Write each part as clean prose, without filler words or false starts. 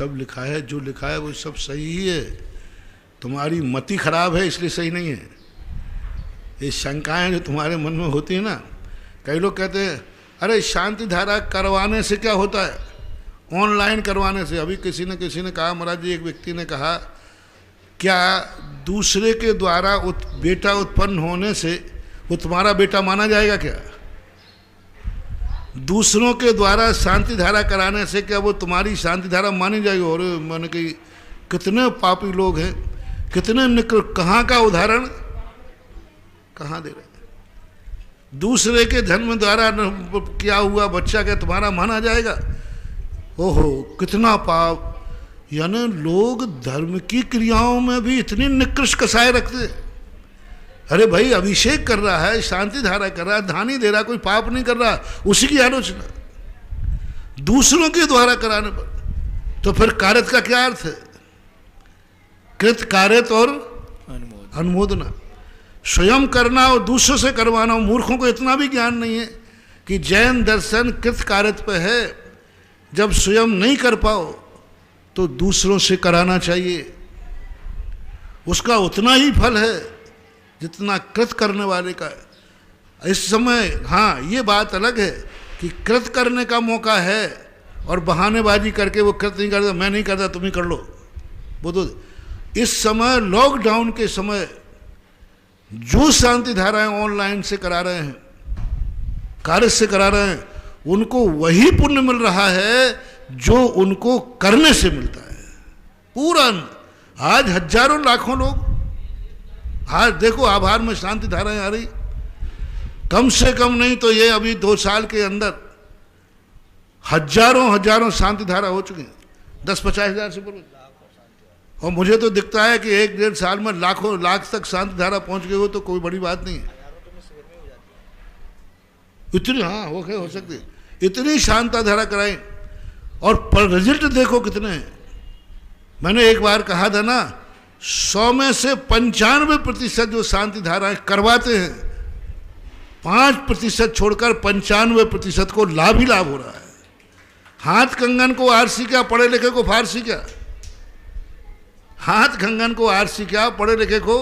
सब लिखा है, जो लिखा है वो सब सही ही है, तुम्हारी मति खराब है इसलिए सही नहीं है। ये शंकाएं जो तुम्हारे मन में होती है ना, कई लोग कहते हैं अरे शांति धारा करवाने से क्या होता है, ऑनलाइन करवाने से। अभी किसी ने कहा, महाराज जी एक व्यक्ति ने कहा, क्या दूसरे के द्वारा बेटा उत्पन्न होने से वो तुम्हारा बेटा माना जाएगा क्या? दूसरों के द्वारा शांति धारा कराने से क्या वो तुम्हारी शांति धारा मानी जाएगी? और मैंने कही कितने पापी लोग हैं, कितने निकृष्ट, कहाँ का उदाहरण कहाँ दे रहे हैं? दूसरे के जन्म द्वारा क्या हुआ बच्चा क्या तुम्हारा माना जाएगा? ओहो कितना पाप। यानी लोग धर्म की क्रियाओं में भी इतनी निकृष्ट कसाई रखते। अरे भाई अभिषेक कर रहा है, शांति धारा कर रहा है, धानी दे रहा है, कोई पाप नहीं कर रहा, उसी की आलोचना दूसरों के द्वारा कराने पर, तो फिर कार्यत का क्या अर्थ है? कृत कार्यत और अनुमोदना, स्वयं करना और दूसरों से करवाना। मूर्खों को इतना भी ज्ञान नहीं है कि जैन दर्शन कृत कार्यत पे है, जब स्वयं नहीं कर पाओ तो दूसरों से कराना चाहिए, उसका उतना ही फल है जितना कृत करने वाले का है। इस समय हाँ ये बात अलग है कि कृत करने का मौका है और बहानेबाजी करके वो कृत नहीं करता, मैं नहीं करता तुम ही कर लो, वो तो इस समय लॉकडाउन के समय जो शांति धाराएं ऑनलाइन से करा रहे हैं, कार्य से करा रहे हैं, उनको वही पुण्य मिल रहा है जो उनको करने से मिलता है पूरा। आज हजारों लाखों लोग, आज देखो आभार में शांति धाराएं आ रही, कम से कम नहीं तो ये अभी 2 साल के अंदर हजारों शांति धारा हो चुकी हैं, 10-50 हजार से ऊपर। और मुझे तो दिखता है कि 1-1.5 साल में लाखों लाख तक शांति धारा पहुंच गई हो तो कोई बड़ी बात नहीं है। इतनी हाँ हो सकती, इतनी शांति धारा कराई और पर रिजल्ट देखो कितने हैं। मैंने एक बार कहा था ना, 100 में से 95% जो शांति धाराएं करवाते हैं, 5% छोड़कर 95% को लाभ ही लाभ हो रहा है। हाथ कंगन को आरसी क्या, पढ़े लिखे को फारसी क्या? हाथ कंगन को आरसी क्या, पढ़े लिखे को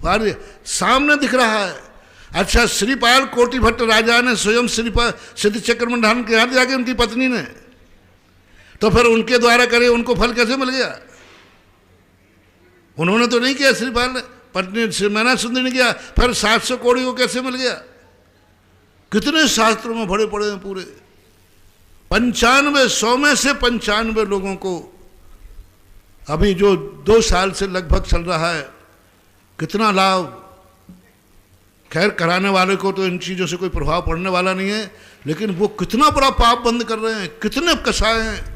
फारसी, सामने दिख रहा है। अच्छा श्रीपाल कोटि भट्ट राजा ने स्वयं श्रीपाल सिद्ध चक्रमण धारण किया जाके उनकी पत्नी ने, तो फिर उनके द्वारा करे उनको फल कैसे मिल गया? उन्होंने तो नहीं किया, श्रीपाल ने, पत्नी मैना सुंदरी ने किया, फिर 700 कौड़ी को कैसे मिल गया? कितने शास्त्रों में भरे पड़े हैं पूरे। 95 100 में से 95 लोगों को अभी जो 2 साल से लगभग चल रहा है, कितना लाभ। खैर कराने वाले को तो इन चीज़ों से कोई प्रभाव पड़ने वाला नहीं है, लेकिन वो कितना बड़ा पाप बंद कर रहे हैं, कितने कसाय हैं।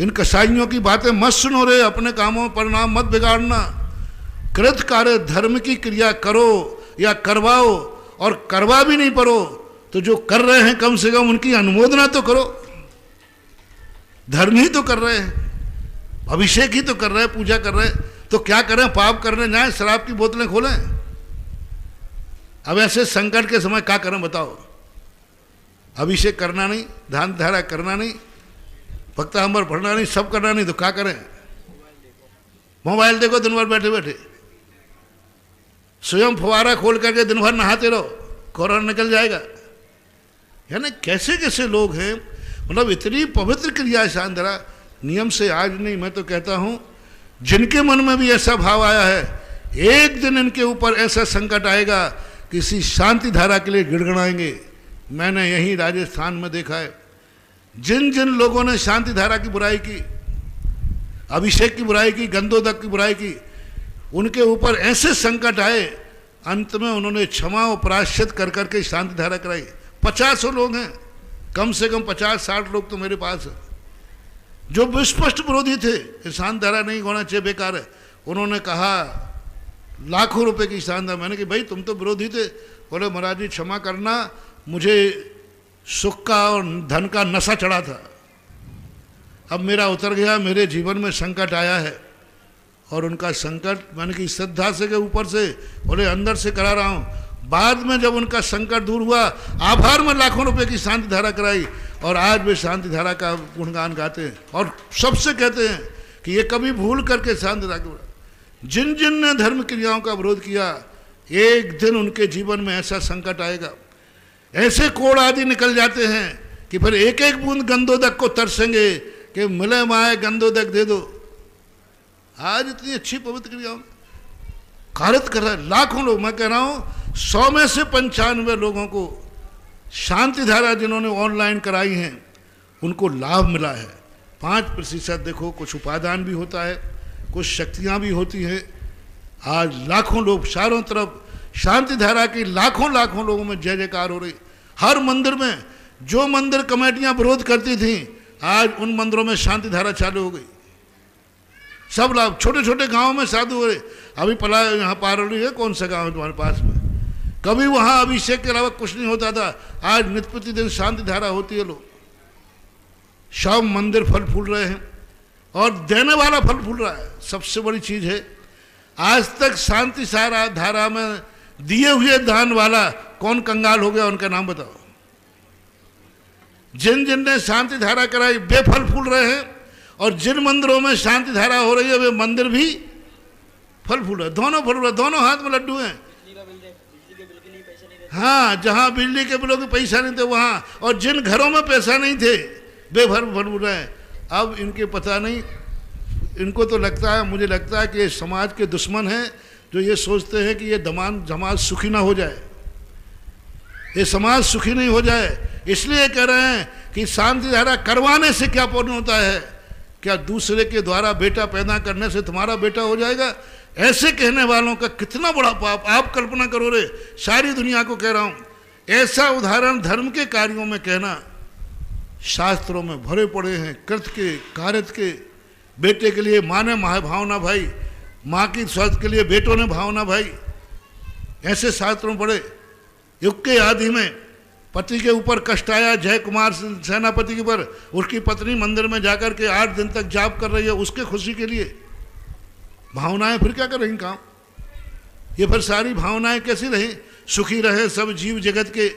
इन कसाइयों की बातें मत सुनो रे, अपने कामों में परिणाम मत बिगाड़ना। कृत कार्य धर्म की क्रिया करो या करवाओ, और करवा भी नहीं पारो तो जो कर रहे हैं कम से कम उनकी अनुमोदना तो करो। धर्म ही तो कर रहे हैं, अभिषेक ही तो कर रहे हैं, पूजा कर रहे हैं, तो क्या करें? पाप करने जाएं, शराब की बोतलें खोलें? अब ऐसे संकट के समय क्या करें बताओ? अभिषेक करना नहीं, ध्यान धारा करना नहीं, भक्तांबर पढ़ना नहीं, सब करना नहीं, तो क्या करें? मोबाइल देखो दिन भर बैठे बैठे, स्वयं फुवारा खोल करके दिन भर नहाते रहो, कोरोना निकल जाएगा। यानी कैसे कैसे लोग हैं, मतलब इतनी पवित्र क्रिया है शांति धारा। नियम से आज नहीं, मैं तो कहता हूँ जिनके मन में भी ऐसा भाव आया है, एक दिन इनके ऊपर ऐसा संकट आएगा, किसी शांति धारा के लिए गिड़गड़ाएंगे। मैंने यहीं राजस्थान में देखा है, जिन जिन लोगों ने शांति धारा की बुराई की, अभिषेक की बुराई की, गंधोदक की बुराई की, उनके ऊपर ऐसे संकट आए, अंत में उन्होंने क्षमा और प्रायश्चित कर करके शांति धारा कराई। 50 लोग हैं, कम से कम 50-60 लोग तो मेरे पास है, जो विस्पष्ट विरोधी थे कि शांति धारा नहीं होना चाहिए, बेकार है। उन्होंने कहा लाखों रुपए की शांति धारा। मैंने कहा भाई तुम तो विरोधी थे। बोले महाराज जी क्षमा करना, मुझे सुख का और धन का नशा चढ़ा था, अब मेरा उतर गया, मेरे जीवन में संकट आया है। और उनका संकट मैंने कि श्रद्धा से के ऊपर से, बोले अंदर से करा रहा हूँ। बाद में जब उनका संकट दूर हुआ, आभार में लाखों रुपए की शांति धारा कराई, और आज वे शांति धारा का गुणगान गाते हैं और सबसे कहते हैं कि ये कभी भूल करके शांति धारा, जिन जिन ने धर्म क्रियाओं का विरोध किया, एक दिन उनके जीवन में ऐसा संकट आएगा, ऐसे कोड़ आदि निकल जाते हैं कि फिर एक एक बूंद गंदोदक को तरसेंगे कि मिले माए गंदोदक दे दो। आज इतनी अच्छी पवित्र क्रियाओं कार्य कर रहा है, लाखों लोग, मैं कह रहा हूं 100 में से 95 लोगों को शांति धारा जिन्होंने ऑनलाइन कराई हैं उनको लाभ मिला है। 5% देखो, कुछ उपादान भी होता है, कुछ शक्तियां भी होती हैं। आज लाखों लोग चारों तरफ शांति धारा की लाखों लाखों लोगों में जय जयकार हो रही। हर मंदिर में जो मंदिर कमेटियां विरोध करती थी, आज उन मंदिरों में शांति धारा चालू हो गई। सब लाभ, छोटे छोटे गांवों में साधु हो रहे। अभी पला यहाँ पारौली है, कौन सा गांव है तुम्हारे पास में, कभी वहां अभिषेक के अलावा कुछ नहीं होता था, आज नित्य प्रतिदिन शांति धारा होती है। लोग सब मंदिर फल फूल रहे हैं और देने वाला फल फूल रहा है। सबसे बड़ी चीज है, आज तक शांति सारा धारा में दिए हुए दान वाला कौन कंगाल हो गया, उनका नाम बताओ। जिन जिन ने शांति धारा कराई वे फल फूल रहे हैं, और जिन मंदिरों में शांति धारा हो रही है वे मंदिर भी फल फूल रहे, दोनों फल रहे, दोनों हाथ में लड्डू हैं। हाँ, जहाँ बिजली के बिलों के पैसा नहीं थे वहाँ, और जिन घरों में पैसा नहीं थे वे फल फूल रहे हैं। अब इनके पता नहीं, इनको तो लगता है, मुझे लगता है कि ये समाज के दुश्मन हैं जो ये सोचते हैं कि ये समाज सुखी ना हो जाए, ये समाज सुखी नहीं हो जाए, इसलिए कह रहे हैं कि शांति धारा करवाने से क्या पुण्य होता है, क्या दूसरे के द्वारा बेटा पैदा करने से तुम्हारा बेटा हो जाएगा? ऐसे कहने वालों का कितना बड़ा पाप, आप कल्पना करो रे। सारी दुनिया को कह रहा हूं, ऐसा उदाहरण धर्म के कार्यों में कहना शास्त्रों में भरे पड़े हैं। कृत के, कार्यत के, बेटे के लिए माँ ने भावना भाई, माँ की स्वास्थ्य के लिए बेटों ने भावना भाई, ऐसे शास्त्रों में पढ़े। युग के आदि में पति के ऊपर कष्ट आया, जय कुमार सेनापति के ऊपर, उसकी पत्नी मंदिर में जाकर के 8 दिन तक जाप कर रही है उसके खुशी के लिए। भावनाएं फिर क्या कर रही काम, ये फिर सारी भावनाएं कैसी रही? सुखी रहे सब जीव जगत के,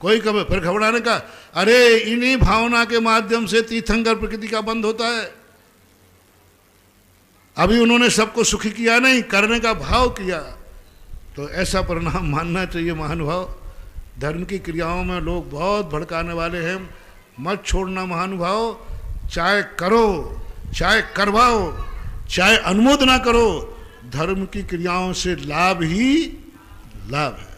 कोई कभी फिर घबराने का, अरे इन्हीं भावना के माध्यम से तीर्थंकर प्रकृति का बंद होता है। अभी उन्होंने सबको सुखी किया नहीं, करने का भाव किया, तो ऐसा परिणाम मानना चाहिए। महानुभाव, धर्म की क्रियाओं में लोग बहुत भड़काने वाले हैं, मत छोड़ना महानुभाव। चाहे करो, चाहे करवाओ, चाहे अनुमोदना करो, धर्म की क्रियाओं से लाभ ही लाभ है।